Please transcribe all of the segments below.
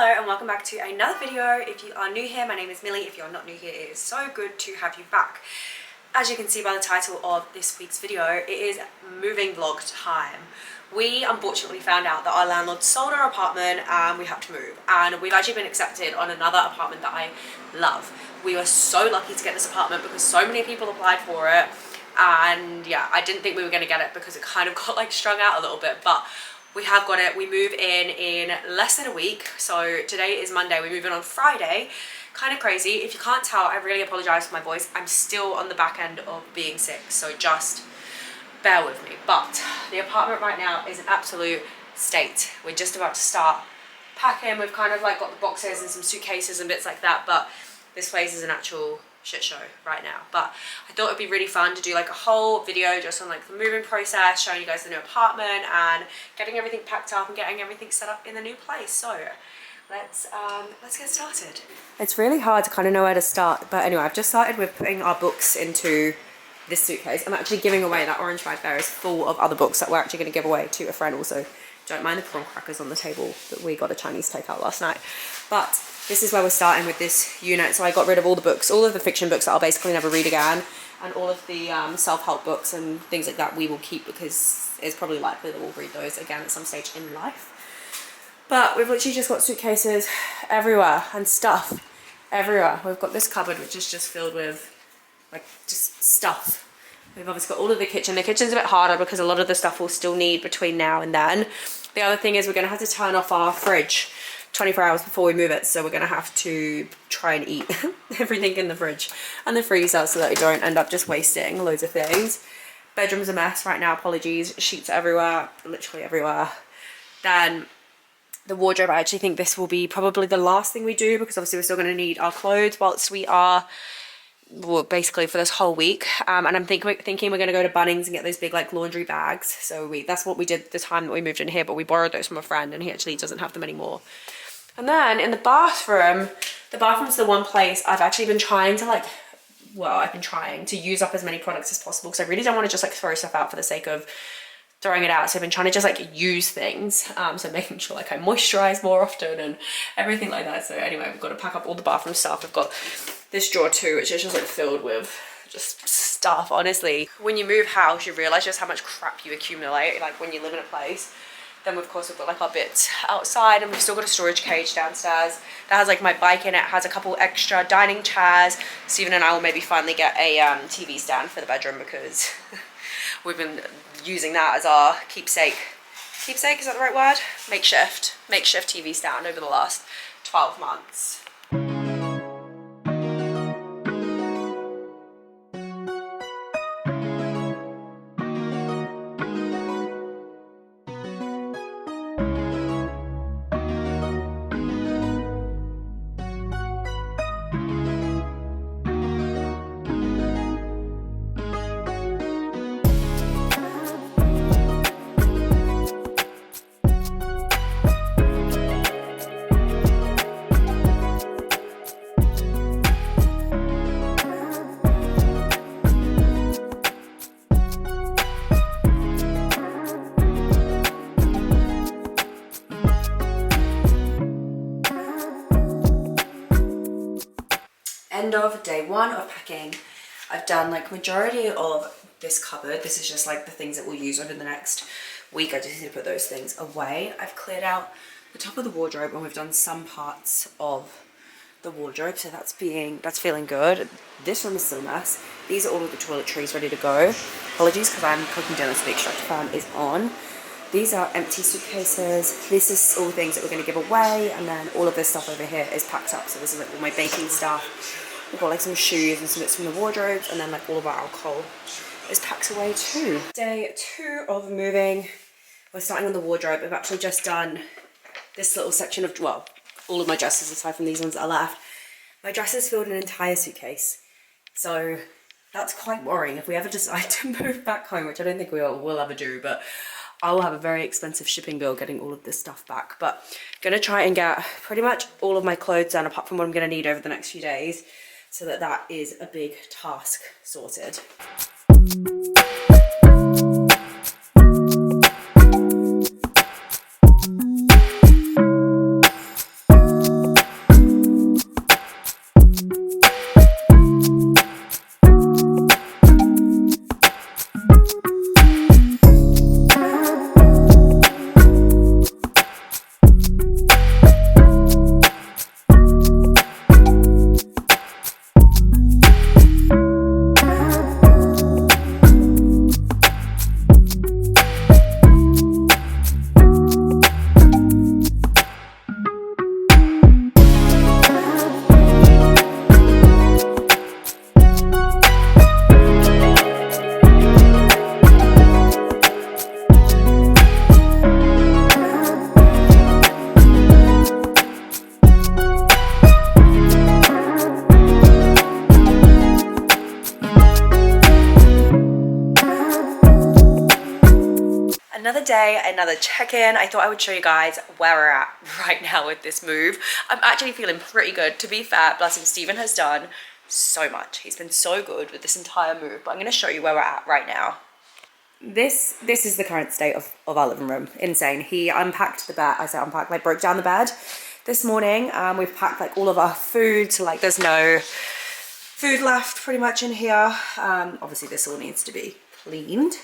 Hello and welcome back to another video. If you are new here, my name is Millie. If you're not new here, it is so good to have you back. As you can see by the title of this week's video, it is moving vlog time. We unfortunately found out that our landlord sold our apartment and we have to move, and we've actually been accepted on another apartment that I love. We were so lucky to get this apartment because so many people applied for it, and yeah, I didn't think we were going to get it because it kind of got like strung out a little bit, but we have got it. We move in less than a week. So today is Monday, we move in on Friday. Kind of crazy. If you can't tell, I really apologize for my voice. I'm still on the back end of being sick, so just bear with me. But the apartment right now is an absolute state. We're just about to start packing. We've kind of like got the boxes and some suitcases and bits like that, but this place is an actual shit show right now. But I thought it'd be really fun to do like a whole video just on like the moving process, showing you guys the new apartment and getting everything packed up and getting everything set up in the new place. So let's get started. It's really hard to kind of know where to start, but anyway, I've just started with putting our books into this suitcase. I'm actually giving away that orange bag there is full of other books that we're actually going to give away to a friend. Also, don't mind the prawn crackers on the table that we got a Chinese takeout last night. But this is where we're starting with this unit. So I got rid of all the books, all of the fiction books that I'll basically never read again, and all of the self-help books and things like that we will keep because it's probably likely that we'll read those again at some stage in life. But we've literally just got suitcases everywhere and stuff everywhere. We've got this cupboard which is just filled with like just stuff. We've obviously got all of the kitchen. The kitchen's a bit harder because a lot of the stuff we'll still need between now and then. The other thing is we're going to have to turn off our fridge 24 hours before we move it, so we're going to have to try and eat everything in the fridge and the freezer so that we don't end up just wasting loads of things. Bedroom's a mess right now, apologies. Sheets everywhere, literally everywhere. Then the wardrobe, I actually think this will be probably the last thing we do because obviously we're still going to need our clothes whilst we are, well, basically for this whole week. And I'm thinking we're going to go to Bunnings and get those big like laundry bags. So that's what we did the time that we moved in here, but we borrowed those from a friend and he actually doesn't have them anymore. And then in the bathroom's the one place I've actually been trying to like, well, I've been trying to use up as many products as possible because I really don't want to just like throw stuff out for the sake of throwing it out. So I've been trying to just like use things. So making sure like I moisturize more often and everything like that. So anyway, we've got to pack up all the bathroom stuff. I've got this drawer too, which is just like filled with just stuff. Honestly, when you move house, you realize just how much crap you accumulate, like when you live in a place. Then of course we've got like our bits outside, and we've still got a storage cage downstairs that has like my bike in it, has a couple extra dining chairs. Stephen and I will maybe finally get a TV stand for the bedroom because we've been using that as our keepsake, is that the right word? Makeshift TV stand over the last 12 months. End of day one of packing. I've done like majority of this cupboard. This is just like the things that we'll use over the next week. I just need to put those things away. I've cleared out the top of the wardrobe and we've done some parts of the wardrobe, so that's feeling good. This room is still a mess. These are all of the toiletries ready to go. Apologies because I'm cooking dinner so the extractor fan is on. These are empty suitcases. This is all things that we're going to give away, and then all of this stuff over here is packed up. So this is like all my baking stuff. We've got like some shoes and some bits from the wardrobes, and then like all of our alcohol is packed away too. Day 2 of moving. We're starting on the wardrobe. I've actually just done this little section of, well, all of my dresses aside from these ones that are left. My dresses filled an entire suitcase. So that's quite worrying if we ever decide to move back home, which I don't think we'll ever do, but I will have a very expensive shipping bill getting all of this stuff back. But I'm gonna try and get pretty much all of my clothes done apart from what I'm gonna need over the next few days, so that is a big task sorted. day, another check-in. I thought I would show you guys where we're at right now with this move. I'm actually feeling pretty good. To be fair, bless him, Stephen has done so much. He's been so good with this entire move, but I'm gonna show you where we're at right now. This is the current state of our living room. Insane. He unpacked the bed. I say unpacked, like broke down the bed this morning. We've packed like all of our food, so like there's no food left pretty much in here. Obviously this all needs to be cleaned.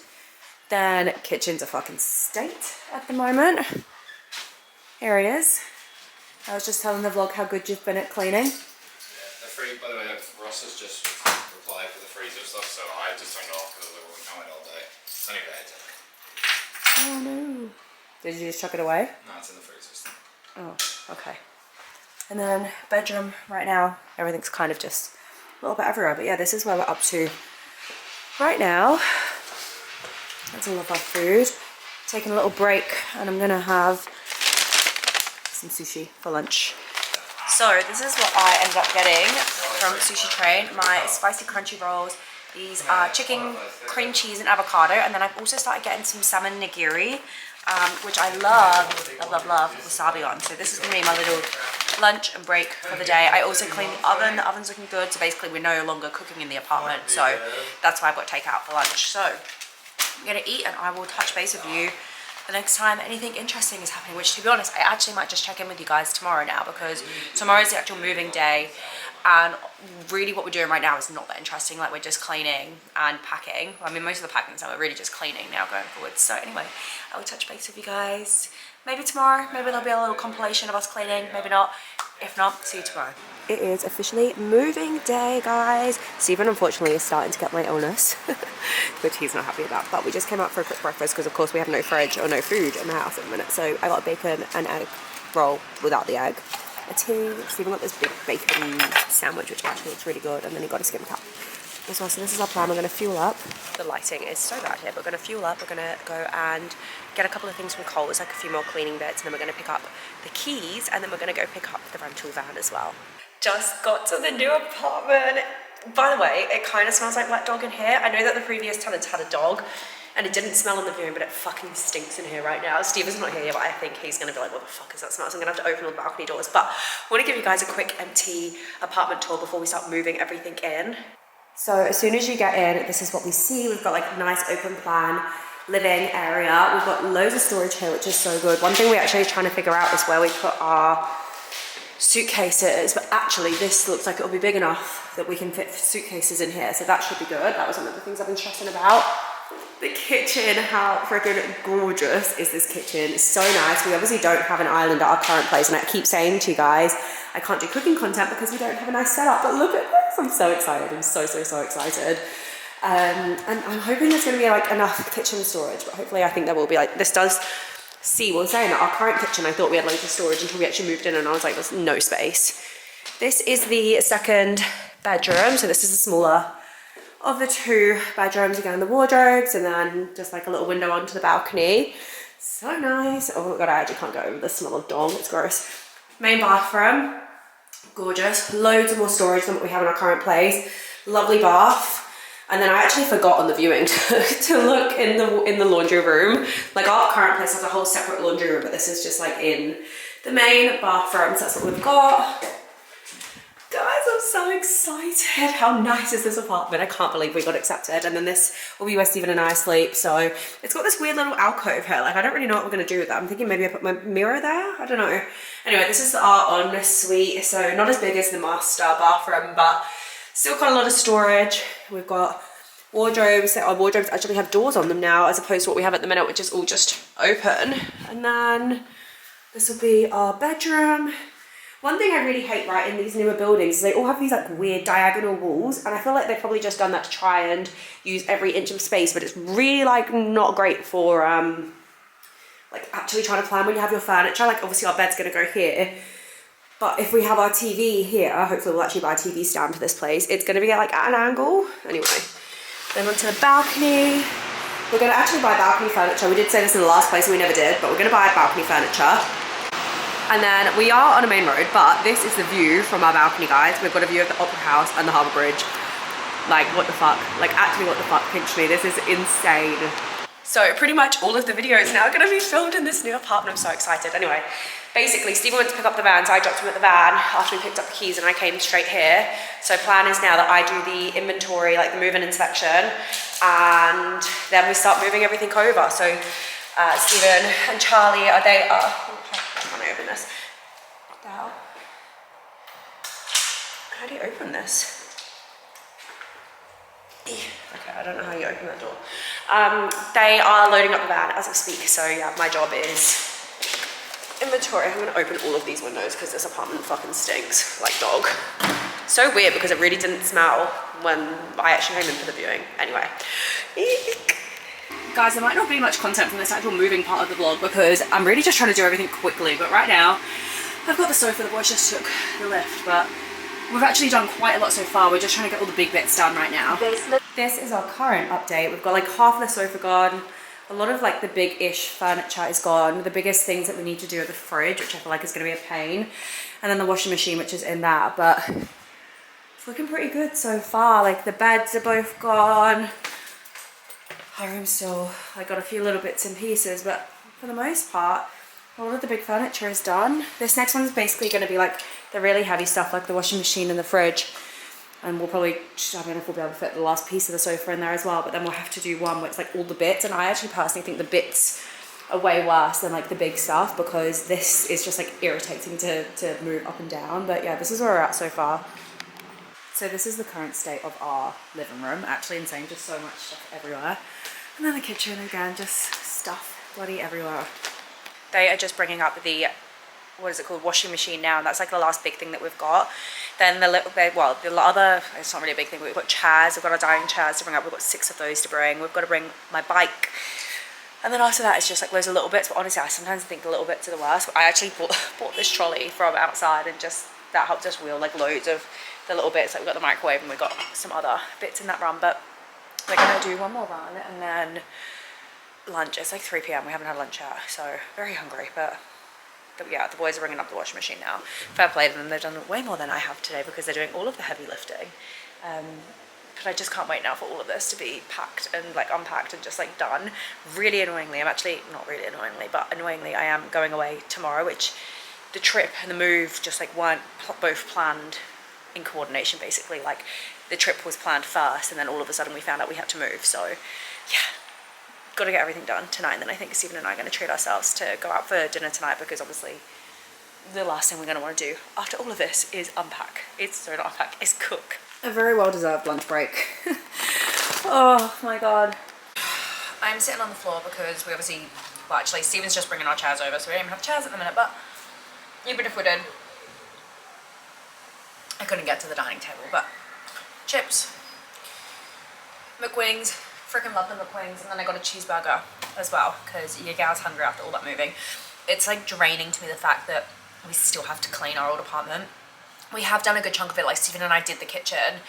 Then kitchen's a fucking state at the moment. Here it is. I was just telling the vlog how good you've been at cleaning. Yeah, by the way, Ross has just replied for the freezer stuff, so I just turned it off because it was coming all day. It's only bad. Oh no. Did you just chuck it away? No, it's in the freezer still. Oh, okay. And then bedroom right now, everything's kind of just a little bit everywhere. But yeah, this is where we're up to right now. That's all of our food. Taking a little break, and I'm gonna have some sushi for lunch. So this is what I ended up getting from Sushi Train. My spicy crunchy rolls. These are chicken, cream cheese, and avocado. And then I've also started getting some salmon nigiri, which I love wasabi on. So this is gonna be my little lunch and break for the day. I also cleaned the oven. The oven's looking good. So basically we're no longer cooking in the apartment. So that's why I've got takeout for lunch. So I'm gonna eat, and I will touch base with you the next time anything interesting is happening, which to be honest, I actually might just check in with you guys tomorrow now, because tomorrow's the actual moving day, and really what we're doing right now is not that interesting. Like, we're just cleaning and packing. I mean, most of the packing's done, we're really just cleaning now going forward. So anyway, I will touch base with you guys maybe tomorrow. Maybe there'll be a little compilation of us cleaning, maybe not. If not, see you tomorrow. It is officially moving day, guys. Stephen unfortunately is starting to get my illness, which he's not happy about. But we just came out for a quick breakfast because of course we have no fridge or no food in the house at the minute. So I got a bacon and egg roll without the egg, a tea. Stephen got this big bacon sandwich, which actually looks really good, and then he got a skim cap as well. So this is our plan. We're going to fuel up. The lighting is so bad here, but we're going to fuel up. We're going to go and get a couple of things from Coles, like a few more cleaning bits, and then we're going to pick up the keys, and then we're going to go pick up the rental van as well. Just got to the new apartment. By the way, it kind of smells like wet dog in here. I know that the previous tenants had a dog, and it didn't smell in the viewing, but it fucking stinks in here right now. Steven's not here yet, but I think he's gonna be like, what the fuck is that smell? So I'm gonna have to open all the balcony doors. But I wanna give you guys a quick empty apartment tour before we start moving everything in. So as soon as you get in, this is what we see. We've got like a nice open plan living area. We've got loads of storage here, which is so good. One thing we're actually trying to figure out is where we put our suitcases, but actually this looks like it'll be big enough that we can fit suitcases in here, so that should be good. That was one of the things I've been stressing about. The kitchen, how freaking gorgeous is this kitchen? It's so nice. We obviously don't have an island at our current place, and I keep saying to you guys, I can't do cooking content because we don't have a nice setup, but look at this. I'm so excited. I'm so excited. And I'm hoping there's going to be like enough kitchen storage, but hopefully I think there will be. Like, this does see, well, saying that our current kitchen, I thought we had loads of storage until we actually moved in, and I was like, there's no space. This is the second bedroom, so this is the smaller of the two bedrooms. Again, the wardrobes, and then just like a little window onto the balcony. So nice. Oh my god, I actually can't go over the smell of dog, it's gross. Main bathroom, gorgeous. Loads of more storage than what we have in our current place. Lovely bath. And then I actually forgot on the viewing to look in the laundry room. Like, our current place has a whole separate laundry room, but this is just like in the main bathroom, so that's what we've got. Guys, I'm so excited. How nice is this apartment? I can't believe we got accepted. And then this will be where Stephen and I sleep. So it's got this weird little alcove here. Like, I don't really know what we're gonna do with that. I'm thinking maybe I put my mirror there. I don't know. Anyway, this is our ensuite. So not as big as the master bathroom, but still got a lot of storage. We've got wardrobes. Our wardrobes actually have doors on them now, as opposed to what we have at the minute, which is all just open. And then this will be our bedroom. One thing I really hate, right, in these newer buildings is they all have these like weird diagonal walls, and I feel like they've probably just done that to try and use every inch of space, but it's really like not great for like actually trying to plan when you have your furniture. Like, obviously our bed's gonna go here, but if we have our TV here, hopefully we'll actually buy a TV stand for this place, it's gonna be like at an angle. Anyway, then onto the balcony. We're gonna actually buy balcony furniture. We did say this in the last place and we never did, but we're gonna buy balcony furniture. And then we are on a main road, but this is the view from our balcony, guys. We've got a view of the Opera House and the Harbour Bridge. Like, what the fuck? Like, actually, what the fuck? Pinch me. This is insane. So pretty much all of the videos now are going to be filmed in this new apartment. I'm so excited. Anyway, basically Stephen went to pick up the van, so I dropped him at the van after we picked up the keys and I came straight here. So plan is now that I do the inventory, like the move-in inspection, and then we start moving everything over. So Stephen and Charlie I can't open this. What the hell? How do you open this? Okay, I don't know how you open that door. They are loading up the van as we speak, so yeah, my job is inventory. I'm gonna open all of these windows because this apartment fucking stinks like dog. So weird because it really didn't smell when I actually came in for the viewing. Anyway. Eek. Guys, there might not be much content from this actual moving part of the vlog because I'm really just trying to do everything quickly, but right now I've got the sofa. The boys just took the lift, but we've actually done quite a lot so far. We're just trying to get all the big bits done right now. This is our current update. We've got like half the sofa gone. A lot of like the big-ish furniture is gone. The biggest things that we need to do are the fridge, which I feel like is going to be a pain. And then the washing machine, which is in that. But it's looking pretty good so far. Like the beds are both gone. Our room's still, I got a few little bits and pieces, but for the most part, a lot of the big furniture is done. This next one is basically going to be like the really heavy stuff, like the washing machine and the fridge. And we'll probably, I don't know if we'll be able to fit the last piece of the sofa in there as well, but then we'll have to do one where it's like all the bits. And I actually personally think the bits are way worse than like the big stuff because this is just like irritating to move up and down. But yeah, this is where we're at so far. So this is the current state of our living room. Actually insane, just so much stuff everywhere. And then the kitchen again, just stuff bloody everywhere. They are just bringing up the, what is it called, washing machine now, and that's like the last big thing that we've got. Then the other, it's not really a big thing, but we've got chairs, we've got our dining chairs to bring up, we've got 6 of those to bring, we've got to bring my bike. And then after that it's just like loads of little bits, but honestly I sometimes think the little bits are the worst. I actually bought this trolley from outside and just, that helped us wheel like loads of the little bits. Like we've got the microwave and we've got some other bits in that run, but we're gonna do one more run and then lunch. It's like 3 p.m. we haven't had lunch yet, so very hungry, but yeah, the boys are bringing up the washing machine now. Fair play to them, they've done way more than I have today because they're doing all of the heavy lifting. But I just can't wait now for all of this to be packed and like unpacked and just like done. Really annoyingly, I'm actually, not really annoyingly, but annoyingly I am going away tomorrow, which the trip and the move just like weren't both planned in coordination basically. Like the trip was planned first and then all of a sudden we found out we had to move. So yeah, got to get everything done tonight. And then I think Stephen and I are going to treat ourselves to go out for dinner tonight because obviously the last thing we're going to want to do after all of this is unpack. It's not unpack, it's cook. A very well-deserved lunch break. Oh my god. I'm sitting on the floor because we obviously, well actually Stephen's just bringing our chairs over, so we don't even have chairs at the minute, but even if we did, I couldn't get to the dining table. But chips, McWings, freaking love the McWings, and then I got a cheeseburger as well because your gal's hungry after all that moving. It's like draining to me the fact that we still have to clean our old apartment. We have done a good chunk of it, like Stephen and I did the kitchen,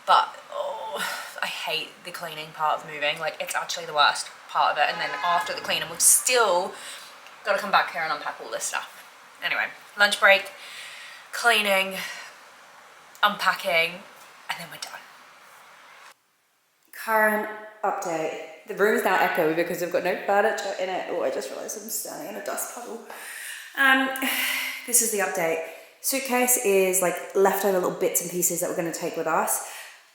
but oh, I hate the cleaning part of moving. Like it's actually the worst part of it. And then after the cleaning, we've still got to come back here and unpack all this stuff. Anyway, lunch break, cleaning, unpacking, and then we're done. Current update. The room is now echoey because we've got no furniture in it. Oh, I just realised I'm standing in a dust puddle. This is the update. Suitcase is like leftover little bits and pieces that we're going to take with us.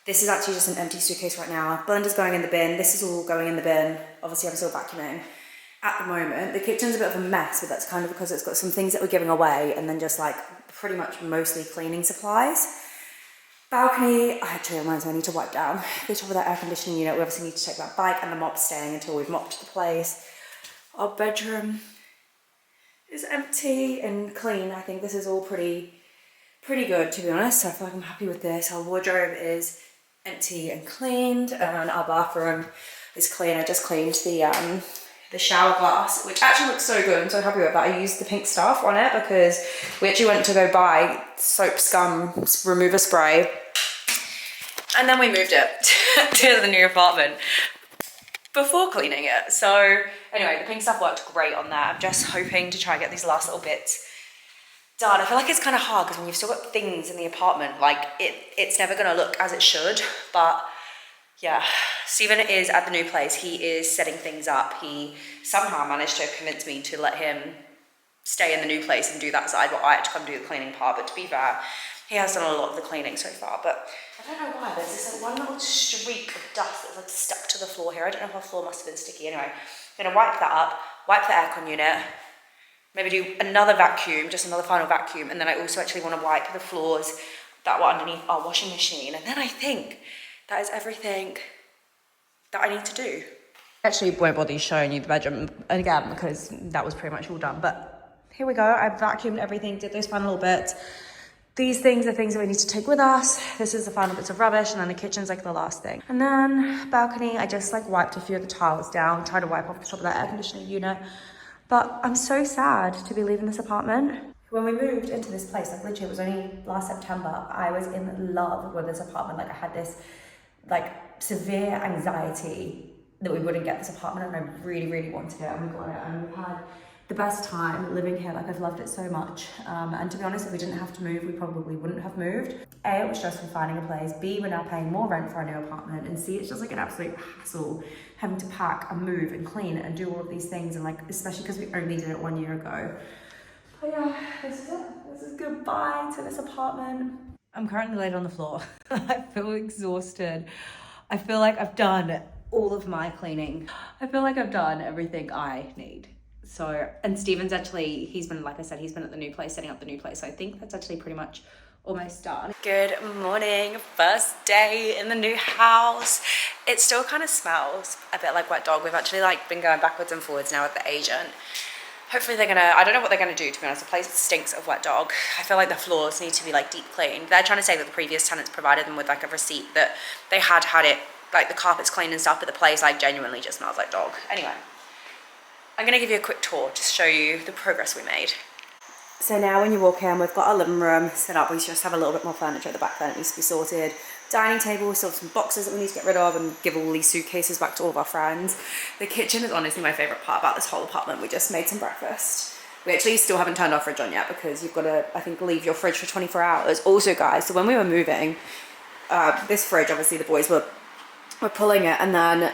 This is actually just an empty suitcase right now. Blender's going in the bin. This is all going in the bin. Obviously I'm still vacuuming at the moment. The kitchen's a bit of a mess, but that's kind of because it's got some things that we're giving away and then just like pretty much mostly cleaning supplies. Balcony, actually reminds me I need to wipe down the top of that air conditioning unit. We obviously need to take that bike and the mop staying until we've mopped the place. Our bedroom is empty and clean. I think this is all pretty good, to be honest. So I feel like I'm happy with this. Our wardrobe is empty and cleaned, and our bathroom is clean. I just cleaned the shower glass, which actually looks so good. I'm so happy with that. I used the pink stuff on it because we actually went to go buy soap scum remover spray, and then we moved it to the new apartment before cleaning it. So anyway, the pink stuff worked great on that. I'm just hoping to try and get these last little bits done. I feel like it's kind of hard because when you've still got things in the apartment, like it's never going to look as it should. But yeah, Stephen is at the new place. He is setting things up. He somehow managed to convince me to let him stay in the new place and do that side while I had to come do the cleaning part. But to be fair, he has done a lot of the cleaning so far. But I don't know why, there's this like one little streak of dust that's like stuck to the floor here. I don't know if our floor must have been sticky. Anyway, I'm gonna wipe that up, wipe the aircon unit, maybe do another vacuum, just another final vacuum. And then I also actually want to wipe the floors that were underneath our washing machine. And then I think that is everything that I need to do. Actually won't bother showing you the bedroom again because that was pretty much all done. But here we go. I vacuumed everything, did those final little bits. These things are things that we need to take with us. This is the final bits of rubbish, and then the kitchen's like the last thing. And then balcony, I just like wiped a few of the tiles down, tried to wipe off the top of that air conditioning unit. But I'm so sad to be leaving this apartment. When we moved into this place, like literally it was only last September, I was in love with this apartment. Like I had this like severe anxiety that we wouldn't get this apartment, and I really, really wanted it, and we got it, and we've had the best time living here. Like I've loved it so much. And to be honest, if we didn't have to move, we probably wouldn't have moved. A, it was stressful finding a place. B, we're now paying more rent for our new apartment. And C, it's just like an absolute hassle having to pack and move and clean and do all of these things. And like, especially because we only did it 1 year ago. But yeah, this is it. This is goodbye to this apartment. I'm currently laid on the floor. I feel exhausted. I feel like I've done all of my cleaning. I feel like I've done everything I need. So, and Stephen's actually, he's been, like I said, he's been at the new place, setting up the new place. So I think that's actually pretty much almost done. Good morning, first day in the new house. It still kind of smells a bit like wet dog. We've actually like been going backwards and forwards now with the agent. Hopefully they're gonna, I don't know what they're gonna do, to be honest. The place stinks of wet dog. I feel like the floors need to be like deep cleaned. They're trying to say that the previous tenants provided them with like a receipt that they had it, like the carpets cleaned and stuff, but the place like genuinely just smells like dog. Anyway, I'm gonna give you a quick tour to show you the progress we made. So now when you walk in, we've got our living room set up. We just have a little bit more furniture at the back that needs to be sorted. Dining table, still some boxes that we need to get rid of and give all these suitcases back to all of our friends. The kitchen is honestly my favorite part about this whole apartment. We just made some breakfast. We actually still haven't turned our fridge on yet because you've got to, I think, leave your fridge for 24 hours. Also guys, so when we were moving, this fridge, obviously the boys were pulling it, and then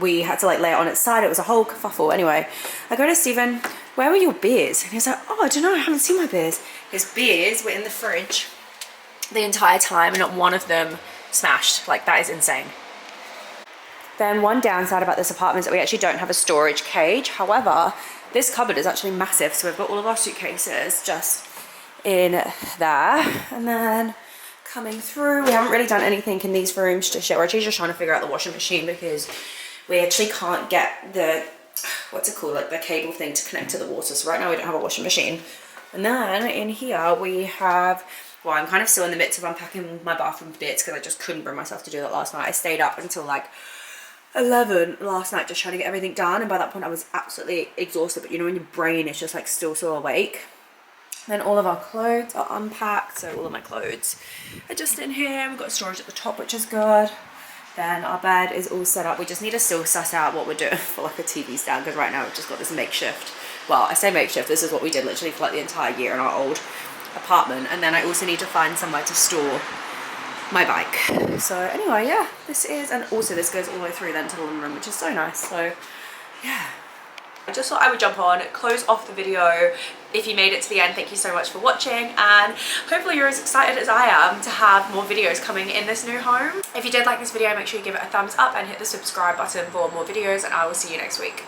we had to like lay it on its side. It was a whole kerfuffle. Anyway, I go to Stephen, where were your beers? And he was like, oh, I don't know, I haven't seen my beers. His beers were in the fridge the entire time and not one of them smashed. Like, that is insane. Then one downside about this apartment is that we actually don't have a storage cage. However, this cupboard is actually massive. So we've got all of our suitcases just in there. And then coming through, we haven't really done anything in these rooms just yet. We're actually just trying to figure out the washing machine because we actually can't get the, what's it called, like the cable thing to connect to the water. So right now we don't have a washing machine. And then in here we have, well, I'm kind of still in the midst of unpacking my bathroom bits because I just couldn't bring myself to do that last night. I stayed up until like 11 last night just trying to get everything done, and by that point I was absolutely exhausted. But you know when your brain is just like still so awake. Then all of our clothes are unpacked, so all of my clothes are just in here. We've got storage at the top, which is good. Then our bed is all set up. We just need to still suss out what we're doing for like a TV stand, because right now we've just got this makeshift, well, I say makeshift, this is what we did literally for like the entire year in our old apartment. And then I also need to find somewhere to store my bike. So anyway, yeah, this is, and also this goes all the way through then to the living room, which is so nice. So yeah, I just thought I would jump on, close off the video. If you made it to the end, thank you so much for watching, and hopefully you're as excited as I am to have more videos coming in this new home. If you did like this video, make sure you give it a thumbs up and hit the subscribe button for more videos, and I will see you next week.